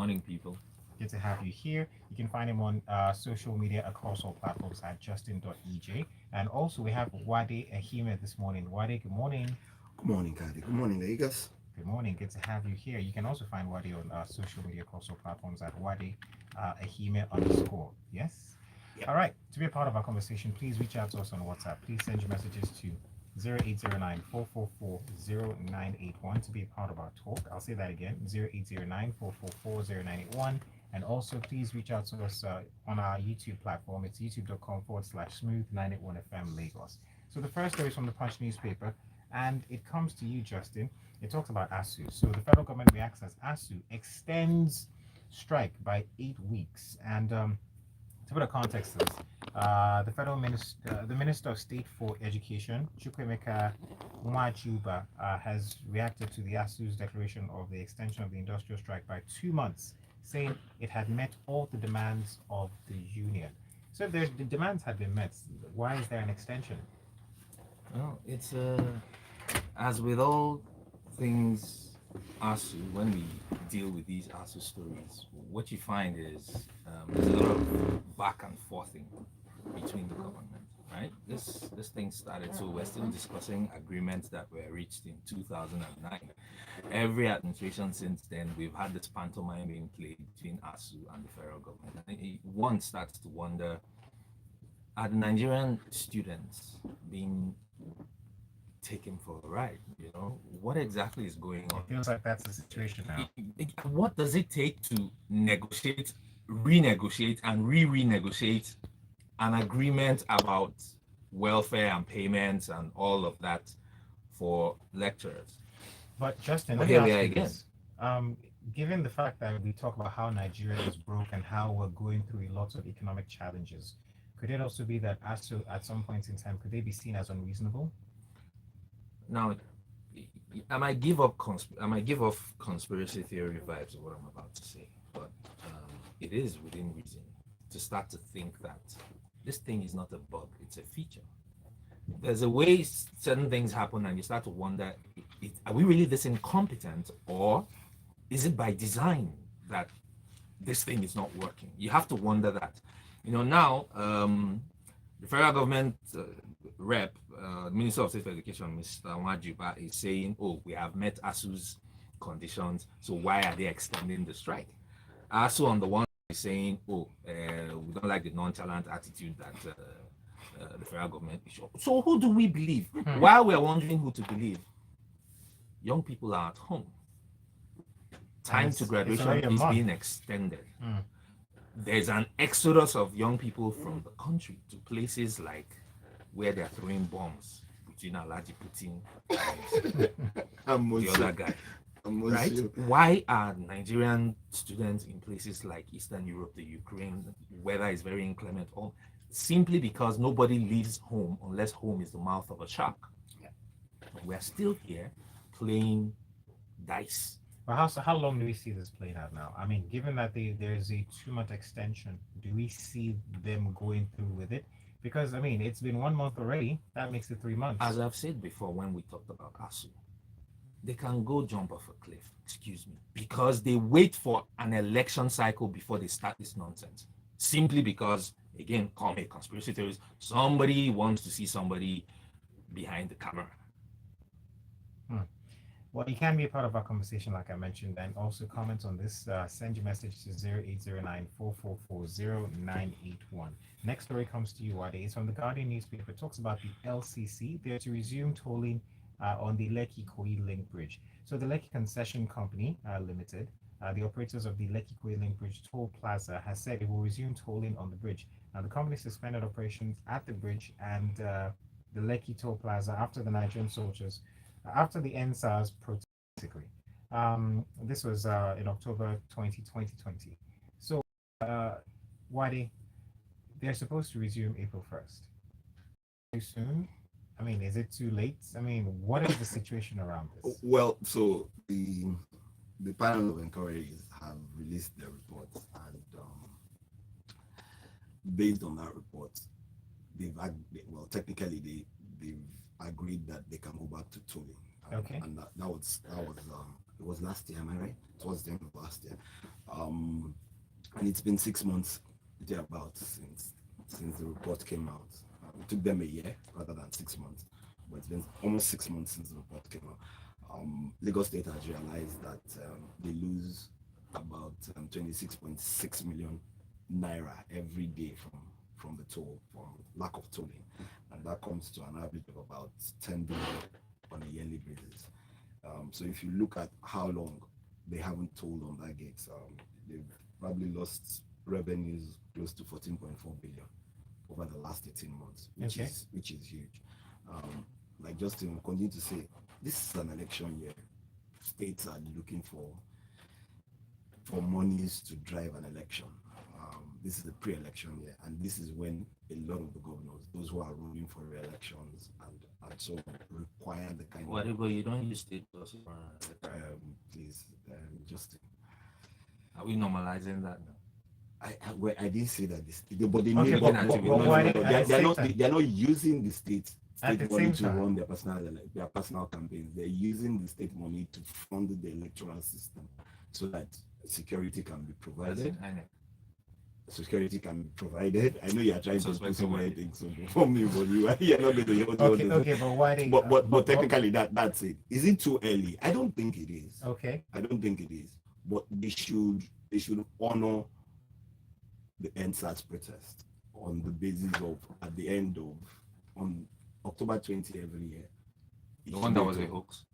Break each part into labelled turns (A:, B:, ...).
A: morning, people.
B: Good to have you here. You can find him on social media across all platforms at justin.ej. And also, we have Wade Ahime this morning. Wade, good morning.
C: Good morning, Kadi. Good morning, Lagos.
B: Good morning. Good to have you here. You can also find Wade on social media across all platforms at Wade Ahime underscore. Yes?
C: Yep.
B: All right. To be a part of our conversation, please reach out to us on WhatsApp. Please send your messages to 0809 444 0981 to be a part of our talk. I'll say that again, 0809 444 0981. And also, please reach out to us on our YouTube platform. It's youtube.com/smooth981FM Lagos. So the first story is from the Punch newspaper, and it comes to you, Justin. It talks about ASUU. So the federal government reacts as ASUU extends strike by 8 weeks. And to put a context to this, the Minister of State for Education, Chukwemeka Nwachuba, has reacted to the ASUU's declaration of the extension of the industrial strike by 2 months, saying it had met all the demands of the union. So if the demands had been met, why is there an extension?
A: Well, it's as with all things ASUU, when we deal with these ASUU stories, what you find is there's a lot of back and forthing between the government, right? This thing started, so we're still discussing agreements that were reached in 2009. Every administration since then, we've had this pantomime being played between ASUU and the federal government. And one starts to wonder, are the Nigerian students being taken for a ride? What exactly is going on?
B: It feels like that's the situation now.
A: What does it take to negotiate, renegotiate, and renegotiate an agreement about welfare and payments and all of that for lecturers?
B: But Justin,
A: Well,
B: let me
A: here we
B: ask
A: are
B: you
A: again.
B: this. Given the fact that we talk about how Nigeria is broke and how we're going through lots of economic challenges, could it also be that ASUU at some point in time, could they be seen as unreasonable?
A: Now, I might give off conspiracy theory vibes of what I'm about to say, but it is within reason to start to think that this thing is not a bug, it's a feature. There's a way certain things happen and you start to wonder, are we really this incompetent, or is it by design that this thing is not working? You have to wonder that. Now, the federal government rep, Minister of State for Education, Mr. Nwajuba, is saying, oh, we have met ASUU's conditions, so why are they extending the strike? ASUU on the one is saying, oh, we don't like the nonchalant attitude that the federal government is showing. So who do we believe? While we're wondering who to believe, young people are at home. Time to graduation is being extended. There's an exodus of young people from the country to places like where they're throwing bombs between Alaji Putin and the other guy. Right? Why are Nigerian students in places like Eastern Europe, the Ukraine, weather is very inclement? Simply because nobody leaves home unless home is the mouth of a shark.
B: Yeah.
A: We're still here playing dice.
B: Well, how long do we see this playing out now? I mean, given that there's a 2 month extension, do we see them going through with it? Because, I mean, it's been 1 month already. That makes it 3 months.
A: As I've said before when we talked about ASUU, they can go jump off a cliff, excuse me, because they wait for an election cycle before they start this nonsense. Simply because, again, call me a conspiracy theorist, somebody wants to see somebody behind the camera.
B: Well, you can be a part of our conversation, like I mentioned, and also comment on this. Send your message to 0809 444 0981. Next story comes to you, Wade. It's from the Guardian newspaper. It talks about the LCC. They're to resume tolling on the Lekki Koyi Link Bridge. So the Lekki Concession Company Limited, the operators of the Lekki Koyi Link Bridge Toll Plaza, has said it will resume tolling on the bridge. Now, the company suspended operations at the bridge and the Lekki Toll Plaza after the Nigerian soldiers after the NSAS protest, basically. This was in October 2020. So, Wadi, they're supposed to resume April 1st. Too soon? I mean, is it too late? I mean, what is the situation around this?
C: Well, so the panel of inquiries have released their report, and based on that report, technically they've agreed that they can go back to tolling.
B: Okay.
C: And that was it was last year, am I right? Towards the end of last year. And it's been 6 months thereabouts since the report came out. It took them a year rather than 6 months, but it's been almost 6 months since the report came out. Lagos State has realized that they lose about 26.6 million naira every day from the toll, from lack of tolling, and that comes to an average of about 10 billion on a yearly basis. So if you look at how long they haven't tolled on that gate, they've probably lost revenues close to 14.4 billion over the last 18 months, which is huge. Like Justin will continue to say, this is an election year. States are looking for monies to drive an election. This is the pre-election year, and this is when a lot of the governors, those who are running for re-elections and so on, require the kind
A: Whatever, you don't use state buses.
C: please, Justin.
A: Are we normalizing that now?
C: I didn't say that but they
B: Okay,
C: need they're not using the state money to run their personal campaigns. They're using the state money to fund the electoral system so that security can be provided. Security can be provided. I know you are trying to do so many things for me, but you're not going to
B: okay, but why
C: but technically that's it. Is it too early? I don't think it is.
B: Okay.
C: I don't think it is. But they should honor the NSAS protest on the basis of at the end of on October 20 every year.
A: The one that was a hoax.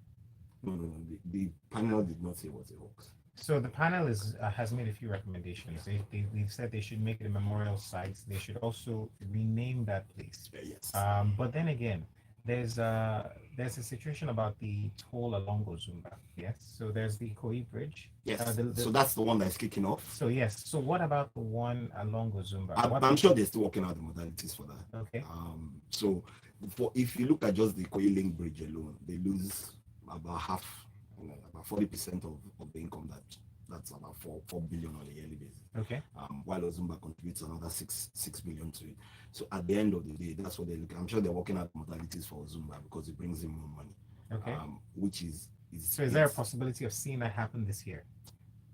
C: No. The panel did not say it was a hoax.
B: So the panel has made a few recommendations. They've said they should make it a memorial site. They should also rename that place.
C: Yes.
B: But then again, there's a situation about the toll along Ozumba. Yes. So there's the Koi Bridge.
C: Yes. So that's the one that's kicking off.
B: So yes. So what about the one along Ozumba?
C: I'm sure they're still working out the modalities for that.
B: Okay.
C: So if you look at just the Koi Link Bridge alone, they lose about half, about 40% of the income that's about 4 billion on a yearly basis.
B: Okay.
C: While Ozumba contributes another 6 billion to it. So at the end of the day, that's what they're looking. I'm sure they're working out modalities for Ozumba because it brings in more money.
B: Okay.
C: Which is
B: so is there a possibility of seeing that happen this year?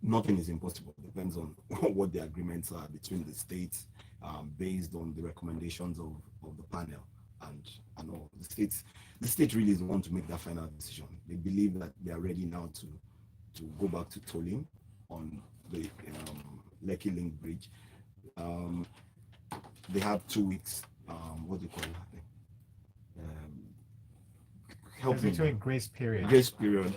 C: Nothing is impossible. It depends on what the agreements are between the states, based on the recommendations of the panel. And all the state really is the one to make that final decision. They believe that they are ready now to go back to tolling on the Lekki Link Bridge. They have 2 weeks. What do you call it? Help me.
B: Between grace period.
C: Grace period.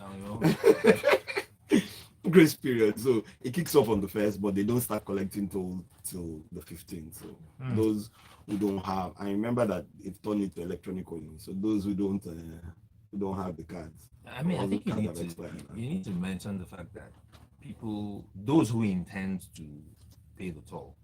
C: Grace period. So it kicks off on the 1st, but they don't start collecting toll till the 15th. So those who don't have, I remember that it's turned into electronic coin. So those who don't have the cards.
A: I mean, I think you need to mention the fact that those who intend to pay the toll,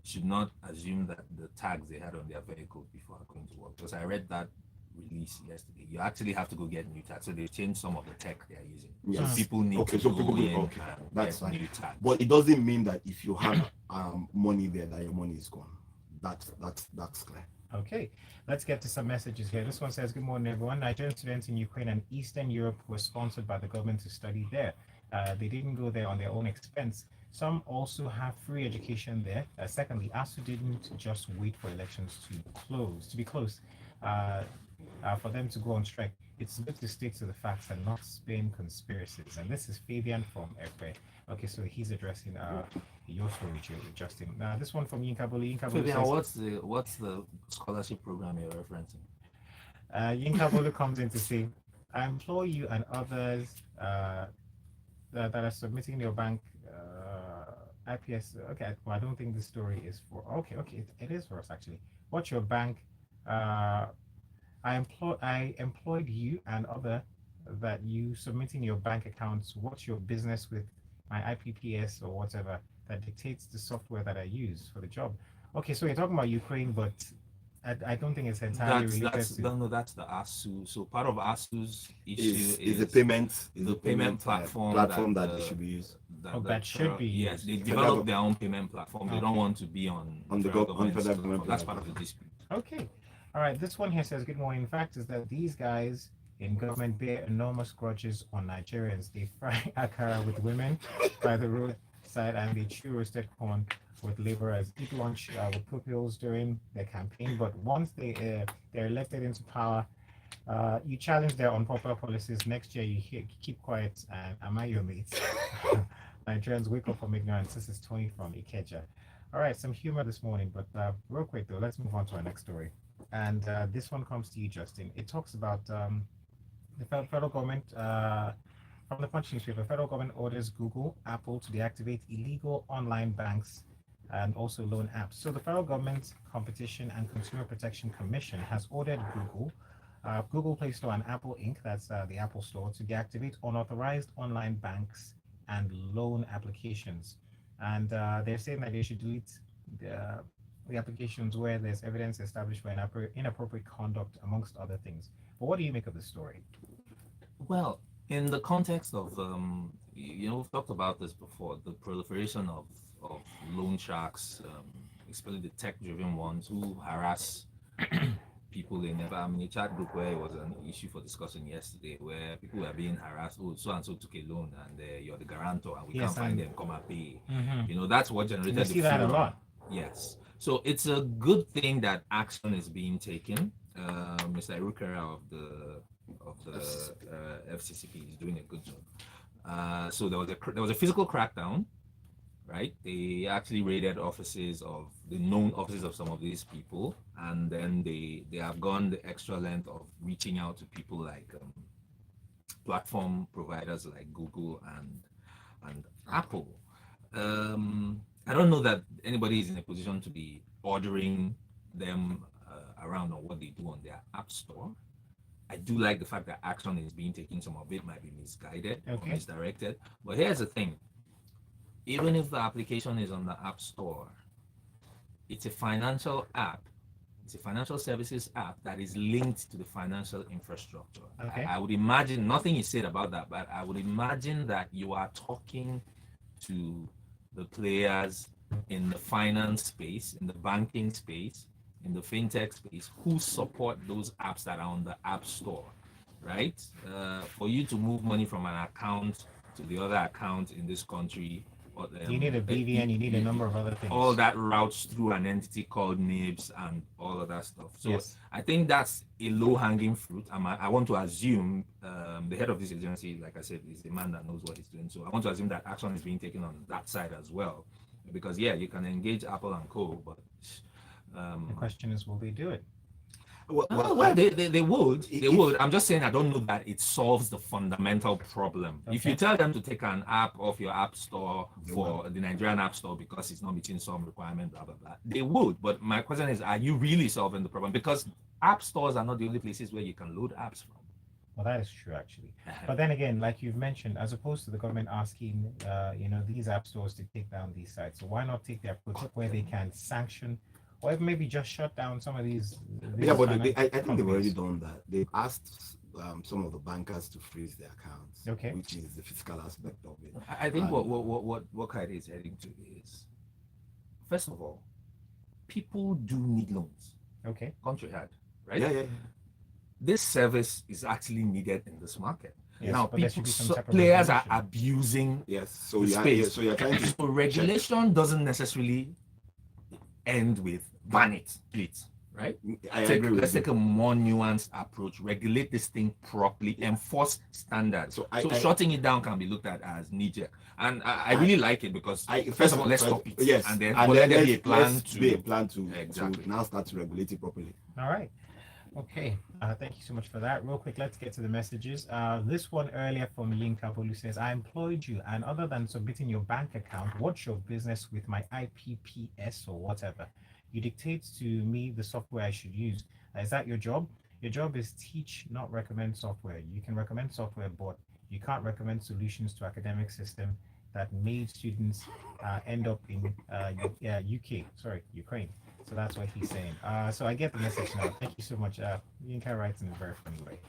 A: should not assume that the tags they had on their vehicle before are going to work. Because I read that release yesterday. You actually have to go get new tags. So they changed some of the tech they are using.
C: Yes.
A: So people need to go in
C: that's
A: and
C: fine.
A: new tags.
C: But it doesn't mean that if you have money there, that your money is gone. That's clear.
B: Okay, let's get to some messages here. This one says, good morning, everyone. Nigerian students in Ukraine and Eastern Europe were sponsored by the government to study there. They didn't go there on their own expense. Some also have free education there. Secondly, ASUU didn't just wait for elections to be closed for them to go on strike. It's good to stick to the facts and not spin conspiracies. And this is Fabian from Ekpe. Okay, so he's addressing your story, Justin. Now, this one from Yinka Bolu.
A: Fabian, what's the scholarship program you're referencing?
B: Yinka Bolu comes in to say, I implore you and others that are submitting your bank IPS. Okay, well, I don't think this story is for. Okay, it is for us actually. What's your bank? I employed you and other that you submitting your bank accounts. What's your business with my IPPS or whatever that dictates the software that I use for the job? Okay, so you're talking about Ukraine, but I don't think it's entirely related to.
A: No, that's the ASUU. So part of ASUU's issue
C: is the payment
A: platform
C: that should be used.
B: That should be.
A: Yes, they develop their own payment platform. They don't want to be on
C: the federal government.
A: That's part of the dispute.
B: Okay, all right. This one here says, "Good morning." Fact is that these guys in government bear enormous grudges on Nigerians. They fry akara with women by the road side and they chew roasted corn with laborers, eat lunch with pupils during their campaign. But once they're elected into power, you challenge their unpopular policies. Next year, keep quiet and am I your mate? Nigerians wake up from ignorance. This is Tony from Ikeja. All right, some humor this morning, but real quick though, let's move on to our next story. And this one comes to you, Justin. It talks about the federal government. From the Punch newspaper, federal government orders Google, Apple to deactivate illegal online banks and also loan apps. So the federal government Competition and Consumer Protection Commission has ordered Google Play Store and Apple Inc., that's the Apple Store, to deactivate unauthorized online banks and loan applications. And they're saying that they should delete the applications where there's evidence established for inappropriate conduct, amongst other things. But what do you make of this story?
A: Well, in the context of, we've talked about this before, the proliferation of loan sharks, especially the tech-driven ones who harass people they never. I mean, a chat group where it was an issue for discussion yesterday, where people were being harassed. Oh, so and so took a loan, and you're the guarantor, and we can't find them. Come and pay. That's what generated.
B: You see that a lot.
A: Yes. So it's a good thing that action is being taken. Mr. Irukera of the FCCP is doing a good job. So there was a physical crackdown, right? They actually raided offices of the known offices of some of these people, and then they have gone the extra length of reaching out to people like platform providers like Google and Apple. I don't know that anybody is in a position to be ordering them around on what they do on their app store. I do like the fact that action is being taken. Some of it might be misguided or misdirected. But here's the thing. Even if the application is on the app store, it's a financial app. It's a financial services app that is linked to the financial infrastructure. I would imagine, nothing is said about that, but I would imagine that you are talking to the players in the finance space, in the banking space, in the fintech space, who support those apps that are on the app store, right? For you to move money from an account to the other account in this country,
B: you need a BVN, you need a number of other things.
A: All that routes through an entity called NIBS and all of that stuff. So I think that's a low-hanging fruit. I want to assume the head of this agency, like I said, is a man that knows what he's doing. So I want to assume that action is being taken on that side as well. Because, you can engage Apple and Co., but...
B: the question is, will they do it?
A: They would. I'm just saying I don't know that it solves the fundamental problem. If you tell them to take an app off your app store for the Nigerian app store because it's not meeting some requirement, blah, blah, blah, they would. But my question is, are you really solving the problem? Because app stores are not the only places where you can load apps from.
B: Well, that is true, actually. But then again, like you've mentioned, as opposed to the government asking, these app stores to take down these sites, so why not take their approach where they can sanction or maybe just shut down some of these
C: but I think they've already done that. They've asked some of the bankers to freeze their accounts, which is the fiscal aspect of it.
A: I think what Kaide is heading to is, first of all, people do need loans. Country had, right?
C: Yeah.
A: This service is actually needed in this market. Now,
B: players
A: are abusing
C: the
A: space.
C: So you're trying to.
A: So regulation doesn't necessarily end with ban it, please, right? Let's take a more nuanced approach. Regulate this thing properly, enforce standards. So shutting it down can be looked at as knee-jerk. And I really like it because first of all, let's stop it.
C: Yes,
A: and then let there be a plan
C: to now start to regulate it properly.
B: All right. Okay, thank you so much for that. Real quick, let's get to the messages. This one earlier from Yinka Bolu says, I employed you, and other than submitting your bank account, what's your business with my IPPS or whatever? You dictate to me the software I should use. Is that your job? Your job is teach, not recommend software. You can recommend software, but you can't recommend solutions to academic system that made students end up in Ukraine. So that's what he's saying. So I get the message now. Thank you so much. Yinka writes in a very funny way.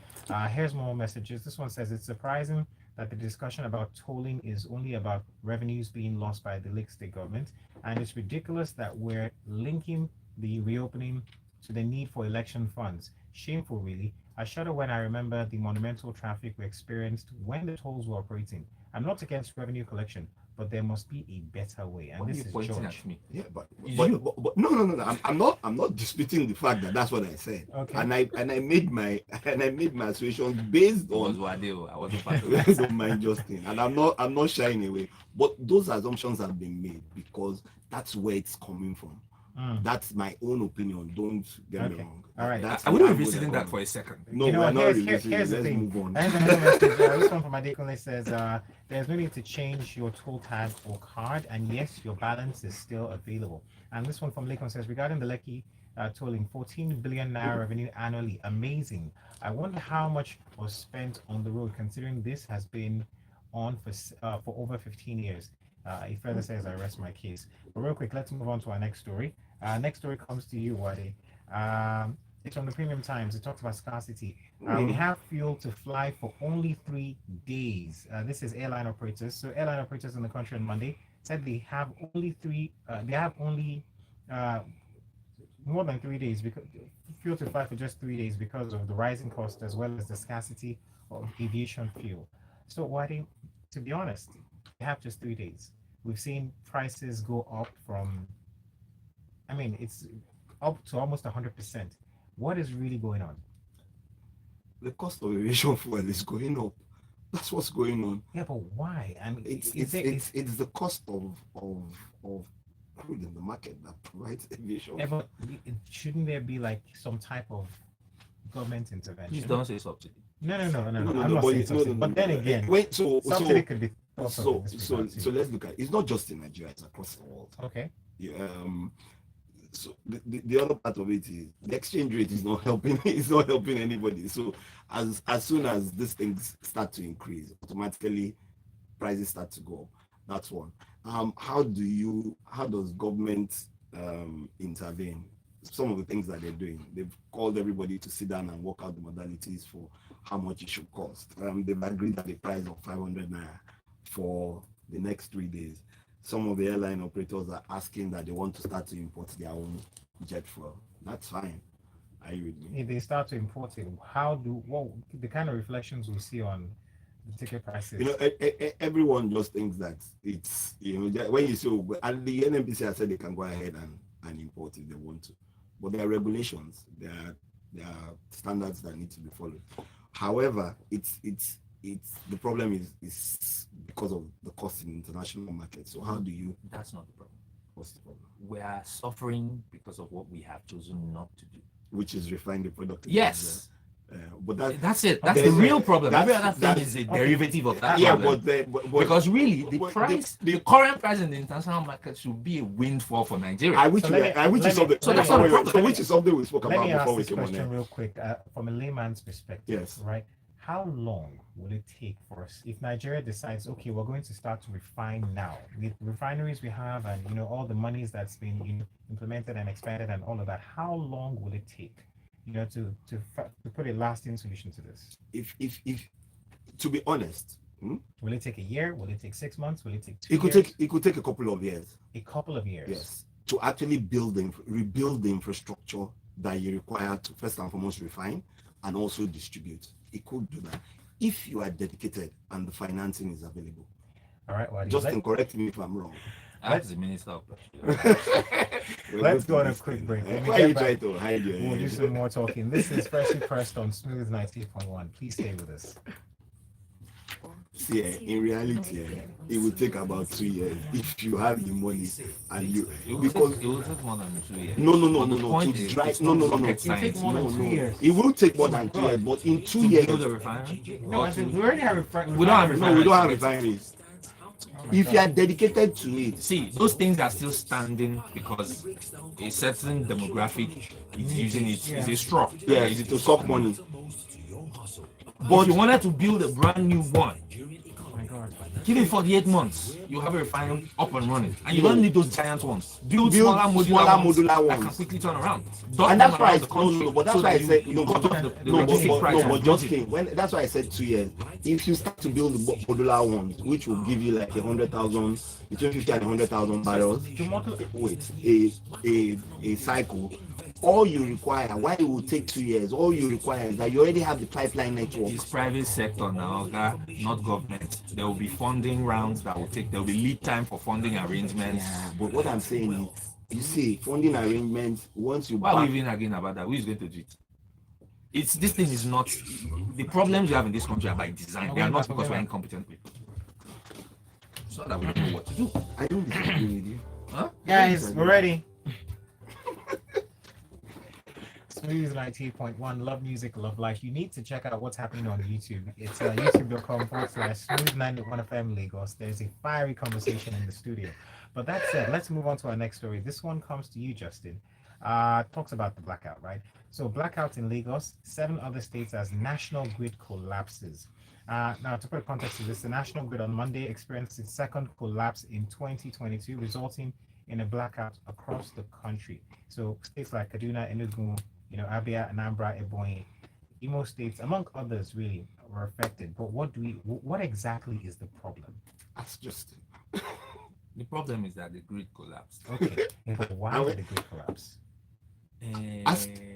B: Here's more messages. This one says, it's surprising that the discussion about tolling is only about revenues being lost by the Lake State government. And it's ridiculous that we're linking the reopening to the need for election funds. Shameful, really. I shudder when I remember the monumental traffic we experienced when the tolls were operating. I'm not against revenue collection, but there must be a better way. And
A: Why are
B: this
A: you
B: is
A: pointing
B: George.
A: at me?
C: Yeah, but,
A: Is
C: but,
A: you?
C: but no. I'm not disputing the fact that that's what I said.
B: Okay.
C: And I made my assertions based
A: It was
C: on
A: Wadeo. I wasn't part of that.
C: don't mind just thing. And I'm not shying away. But those assumptions have been made because that's where it's coming from.
B: Mm.
C: That's my own opinion. Don't get me
B: Okay.
C: wrong.
B: All right.
C: That's
A: I
C: the
A: wouldn't
C: angle
A: revisiting
C: they're
A: that for
C: coming.
A: a second.
C: No,
B: You know
C: we're
B: what,
C: not
B: here's
C: revisiting.
B: the
C: Let's
B: thing.
C: move on.
B: There's another message. This one from Adekunle says, there's no need to change your toll tag or card, and yes, your balance is still available. And this one from Lakon says, regarding the Lekki tolling, 14 billion naira revenue annually, amazing. I wonder how much was spent on the road, considering this has been on for over 15 years. He further says, I rest my case. But real quick, let's move on to our next story. Next story comes to you, Wade. It's from the Premium Times. It talks about scarcity. We have fuel to fly for only 3 days. This is airline operators. So airline operators in the country on Monday said they have only more than 3 days because fuel to fly for just 3 days because of the rising cost as well as the scarcity of aviation fuel. So why, to be honest, they have just 3 days. We've seen prices go up from, I mean, it's up to almost 100%. What is really going on?
C: The cost of aviation fuel is going up. That's what's going on.
B: Yeah, but why? I mean,
C: It's the cost of crude in the market that provides aviation.
B: yeah, but shouldn't there be like some type of government intervention?
A: Please don't say subsidy.
B: No. I'm
C: No,
B: not
C: but
B: saying subsidy. But then again,
C: wait, so
B: subsidy could be also
C: so let's look at it. It's not just in Nigeria, it's across the world.
B: okay.
C: Yeah, so the other part of it is the exchange rate is not helping. It's not helping anybody. So as soon as these things start to increase, automatically prices start to go up. That's one. How does government intervene? Some of the things that they're doing, they've called everybody to sit down and work out the modalities for how much it should cost. They've agreed at the price of 500 naira for the next 3 days. Some of the airline operators are asking that they want to start to import their own jet fuel. That's fine. Are you with me?
B: If they start to import it, what the kind of reflections we see on the ticket prices?
C: You know, everyone just thinks that it's, you know, when you say, and the NMPC has said they can go ahead and import if they want to, but there are regulations, there are standards that need to be followed. However, it's the problem is because of the cost in international market. So how do you?
A: That's not the problem.
C: What's the problem?
A: We are suffering because of what we have chosen not to do.
C: Which is refine the product.
A: Yes.
C: But
A: That's it. That's the
C: there's-
A: real problem. Every other thing
C: that's-
A: is a derivative of that
C: yeah,
A: problem.
C: but
A: Because really, the
C: but
A: price, the current price in the international market should be a windfall for Nigeria.
C: I wish
B: So let me-
C: is
B: let me-
C: something.
A: So that's not a problem.
C: So which is something we spoke
B: Let
C: about
B: me ask
C: before we
B: this
C: came on
B: question
C: air.
B: real quick from a layman's perspective.
C: Yes.
B: Right. How long will it take for us if Nigeria decides, okay, we're going to start to refine now with refineries we have and all the monies that's been implemented and expanded and all of that? How long will it take, to put a lasting solution to this?
C: If to be honest,
B: Will it take a year? Will it take 6 months? Will it take 2
C: it could
B: years?
C: take a couple of years.
B: A couple of years.
C: Yes, to actually rebuild the infrastructure that you require to first and foremost refine and also distribute. It could do that if you are dedicated and the financing is available.
B: All right. Well,
C: Justin, correct me if I'm wrong.
A: That's the minister of
B: Let's go on a quick break. When we
C: Why
B: get
C: are you
B: back,
C: trying to hide your
B: we'll do
C: head?
B: some more talking. This is Freshly Pressed on Smooth 98.1. Please stay with us.
C: See, in reality, it will take about 2 years if you have the money and you because
A: it will take more than 2 years.
C: no
A: But the point
C: to
A: is,
C: drive
A: it's
C: no
A: not
C: no no no
A: rocket science.
B: more than 2 years.
C: it will take more than 2 years, but in 2
A: To
C: years
A: build a refinery?
B: No, I said we already have refineries.
A: We don't have
C: no, we don't have
A: refineries.
C: refineries. If you are dedicated to it,
A: See, those things are still standing because a certain demographic is using it. It's a straw.
C: yeah, it's to suck money.
A: But if you wanted to build a brand new one,
B: Oh my God.
A: give it 48 months, you have a refinery up and running. And you don't need those giant ones. Build smaller modular
C: modular
A: that can
C: ones.
A: quickly turn around. Dot
C: And
A: them
C: that's why
A: around the country
C: but that's
A: so
C: why I
A: that
C: said
A: you
C: no,
A: cut
C: but,
A: off the
C: no,
A: logistic
C: but,
A: price
C: no,
A: and
C: but
A: build
C: just
A: it.
C: think, that's why I said 2 years. If you start to build the modular ones, which will give you like 100,000, between 50 and 100,000 barrels, wait, a cycle all you require, why it will take 2 years, all you require is that you already have the pipeline network.
A: It's private sector now, not government. There will be funding rounds that will take. There will be lead time for funding arrangements.
C: Yeah, but what I'm saying is, you see, funding arrangements, once you
A: Why are we
C: back,
A: even arguing about that? Who is going to do it? It's this thing is not the problems you have in this country are by design. They are not because we're incompetent people. It's not that we don't know what to do.
C: I don't disagree with you.
A: Huh?
B: Guys, we're ready. Smooth 98.1, love music, love life. You need to check out what's happening on YouTube. It's youtube.com/smooth91FM Lagos. There's a fiery conversation in the studio. But that said, let's move on to our next story. This one comes to you, Justin. Talks about the blackout, right? So blackout in Lagos, 7 other states as national grid collapses. Now, to put context to this, the national grid on Monday experienced its second collapse in 2022, resulting in a blackout across the country. So states like Kaduna, Enugu, Abia, Anambra, Ebonyi, Imo states, among others, really were affected. But what exactly is the problem?
C: That's just
A: The problem is that the grid collapsed.
B: Okay, but why did the grid collapse?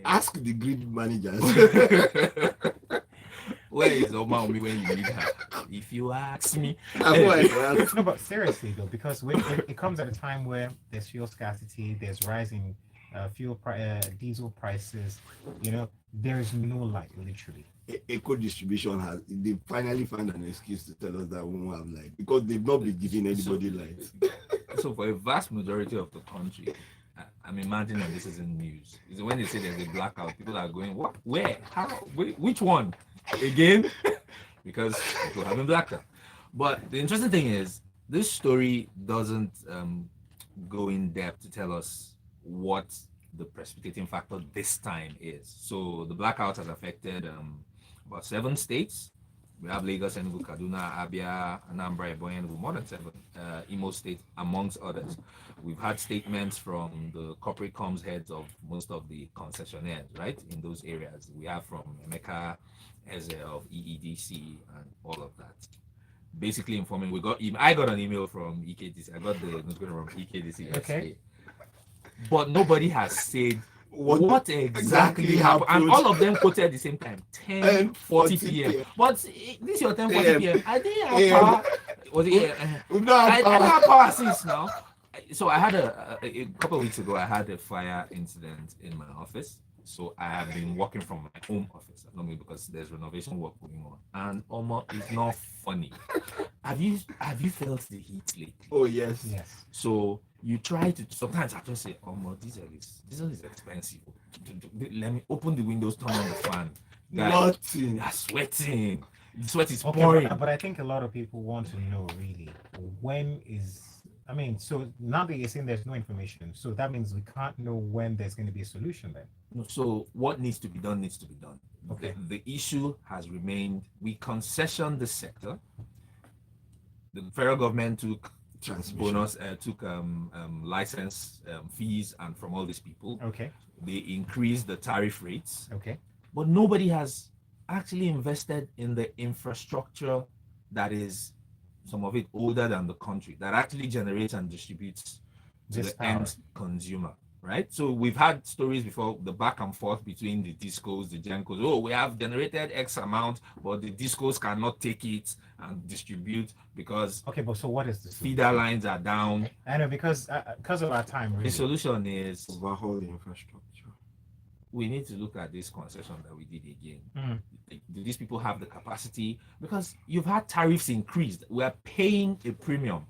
C: ask the grid managers.
A: Where is Oma Omi when you need her? If you ask me.
B: No, but seriously though, because it comes at a time where there's fuel scarcity, there's rising diesel prices. There's no light, literally.
C: Eco distribution they finally found an excuse to tell us that we won't have light because they've not been giving anybody light.
A: So for a vast majority of the country, I'm imagining this isn't news. It's when they say there's a blackout, people are going, what? Where? How? Which one? Again? Because people haven't blacked out. But the interesting thing is, this story doesn't go in depth to tell us what the precipitating factor this time is. So the blackout has affected about 7 states. We have Lagos, Enugu, Kaduna, Abia, Anambra, Ebonyi, more than 7 Imo State, amongst others. We've had statements from the corporate comms heads of most of the concessionaires, right, in those areas. We have from Emeka Eze of EEDC and all of that. Basically informing, I got an email from EKDC. I got the notification from EKDC.
B: Okay.
A: But nobody has said what exactly happened. And all of them quoted at the same time, 10:40 p.m. But this is your 10:40 p.m. I didn't have power. Was it? I don't have power since now. So I had a couple of weeks ago, I had a fire incident in my office. So I have been working from my home office, normally because there's renovation work going on. And it's not funny. Have you felt the heat lately?
C: Oh yes.
B: Yes.
A: So you try to sometimes I just say, diesel is expensive. Let me open the windows, turn on the fan.
C: Nothing.
A: You're sweating. The sweat is
B: Okay,
A: pouring.
B: but I think a lot of people want to know really so now that you're saying there's no information, so that means we can't know when there's going to be a solution then.
A: So what needs to be done needs to be done.
B: Okay.
A: The issue has remained, we concession the sector. The federal government took bonus, took license fees and from all these people.
B: Okay.
A: They increased the tariff rates.
B: Okay.
A: But nobody has actually invested in the infrastructure that is some of it older than the country, that actually generates and distributes to the end consumer, right? So we've had stories before, the back and forth between the discos, the gencos. Oh, we have generated X amount, but the discos cannot take it and distribute because
B: but so what is the
A: feeder lines are down.
B: I know, because of our time, really.
A: The solution is
C: overhaul the infrastructure.
A: We need to look at this concession that we did again. Do these people have the capacity? Because you've had tariffs increased. We are paying a premium,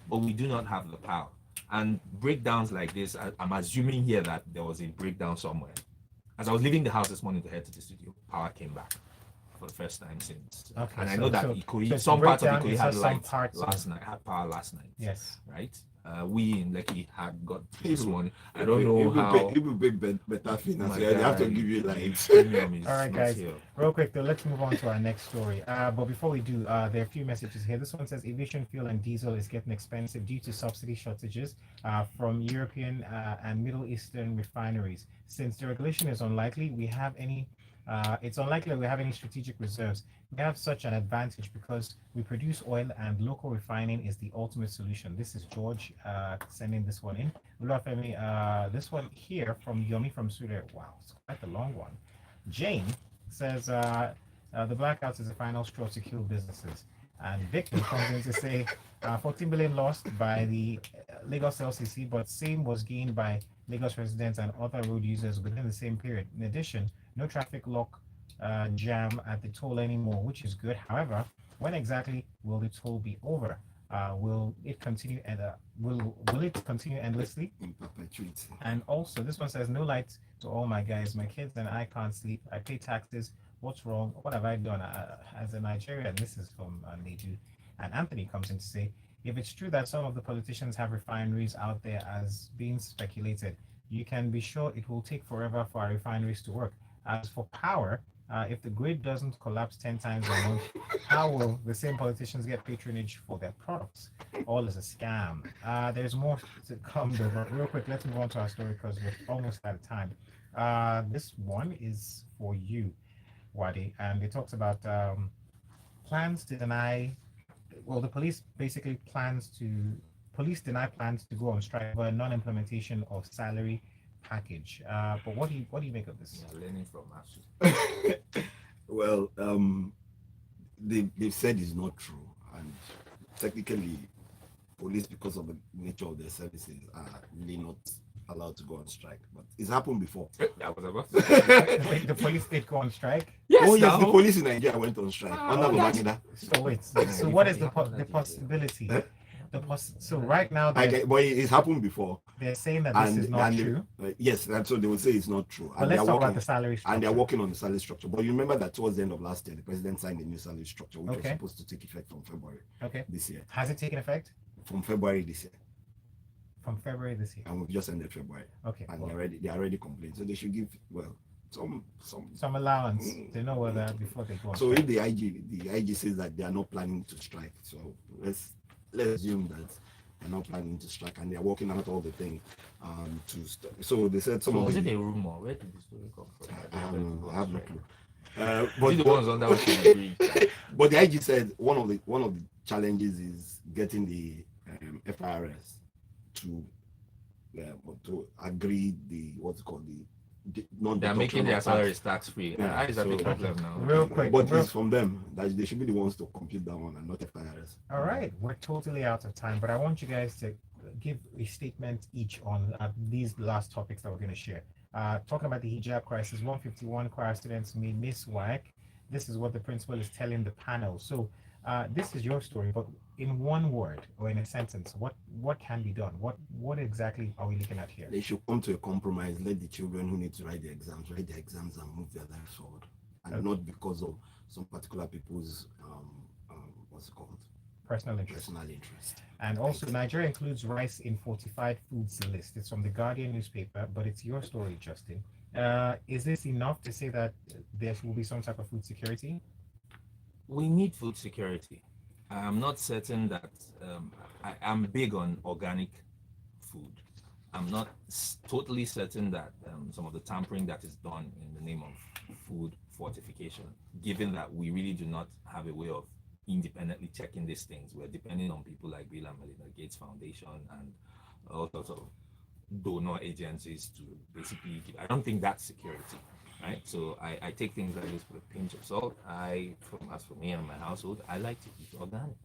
A: but we do not have the power. And breakdowns like this, I'm assuming here that there was a breakdown somewhere. As I was leaving the house this morning to head to the studio, power came back for the first time since.
B: Okay,
A: and I know that some parts of Ikoyi had light last night, had power last night.
B: Yes.
A: Right? We in Lekki had got this one. I don't know how.
C: People pay better finance. They have to give you light.
B: All right, guys. Real quick, though, let's move on to our next story. But before we do, there are a few messages here. This one says aviation fuel and diesel is getting expensive due to subsidy shortages from European and Middle Eastern refineries. Since the regulation is unlikely, we have any It's unlikely we have any strategic reserves. We have such an advantage because we produce oil and local refining is the ultimate solution. This is George sending this one in. Olufemi, this one here from Yomi from Sudan. Wow, it's quite a long one. Jane says the blackout is the final straw to kill businesses. And Victor comes in to say 14 billion lost by the Lagos LCC, but same was gained by Lagos residents and other road users within the same period. In addition, no traffic lock jam at the toll anymore, which is good. However, when exactly will the toll be over? Will it continue and will it continue endlessly?
C: In perpetuity.
B: And also, this one says no lights to all my guys. My kids and I can't sleep. I pay taxes. What's wrong? What have I done as a Nigerian? This is from Neju. And Anthony comes in to say, if it's true that some of the politicians have refineries out there as being speculated, you can be sure it will take forever for our refineries to work. As for power, if the grid doesn't collapse 10 times a month, how will the same politicians get patronage for their products? All is a scam. There's more to come though, but real quick, let's move on to our story because we're almost out of time. This one is for you, Wadi, and it talks about plans to deny. Well, the police basically police deny plans to go on strike over non-implementation of salary package. But what do you make of this?
A: Yeah, learning from ASUU.
C: Well, they've said it's not true, and technically, police, because of the nature of their services, are really not allowed to go on strike. But it's happened before.
A: That was about.
B: The police did go on strike.
A: Yes,
C: oh yes,
A: now.
C: the police in Nigeria went on strike under Babangida.
B: So wait, so what is the possibility? So right now
C: But it's happened before.
B: they're saying that this is not true.
C: Yes, and so they will say it's not true.
B: But let's talk about the salary structure.
C: And they're working on the salary structure. But you remember that towards the end of last year, the president signed a new salary structure, which was supposed to take effect from February this year.
B: Has it taken effect?
C: From February this year.
B: From February this year.
C: And we've just ended February.
B: Okay.
C: And they already complained. So they should give
B: some allowance. They know whether before they go on
C: so
B: strike.
C: if the IG says that they are not planning to strike, so let's assume that they're not planning to strike and they're working out all the things so they said some
A: So
C: of
A: was
C: the,
A: it a rumor? Where did the story come from?
C: I have no clue.
A: But the ones on that was
C: But the IG said one of the challenges is getting the FIRS to agree the what's it called the non.
A: They're making their salaries tax free.
C: Yeah,
A: That is a big
C: so-
A: problem now.
B: Real quick.
C: But it's from them that they should be the ones to compute that one and not FIRS.
B: All right, we're totally out of time, but I want you guys to give a statement each on these last topics that we're going to share. Talking about the hijab crisis, 151 choir students may miss WAC. This is what the principal is telling the panel. So this is your story, but in one word or in a sentence, what can be done? What exactly are we looking at here?
C: They should come to a compromise. Let the children who need to write their exams and move their lives forward, and not because of some particular people's what's it called?
B: Personal interest. And also, Nigeria includes rice in fortified foods list. It's from the Guardian newspaper, but it's your story, Justin. Is this enough to say that there will be some type of food security?
A: We need food security. I'm not certain that I'm big on organic food. I'm not totally certain that some of the tampering that is done in the name of food fortification, given that we really do not have a way of independently checking these things. We're depending on people like Bill and Melinda Gates Foundation and all sorts of donor agencies to basically give. I don't think that's security, right? So I take things like this with a pinch of salt. As for me and my household, I like to eat organic.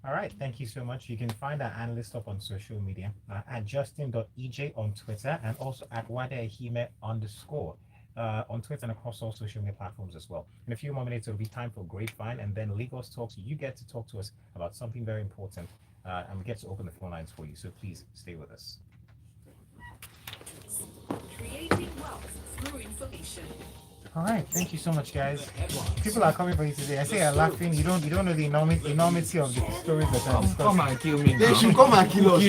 B: All right, thank you so much. You can find our analyst up on social media at justin.ej on Twitter and also at wadehime_. On Twitter and across all social media platforms as well. In a few more minutes, it'll be time for Grapevine and then Lagos Talks. You get to talk to us about something very important and we get to open the phone lines for you. So please stay with us.
D: Creating wealth through information.
B: All right, thank you so much, guys. People are coming for you today. I say you're laughing. You don't know the enormity of the stories that I'm
A: Come and kill me
C: They
A: now.
C: should come and kill us.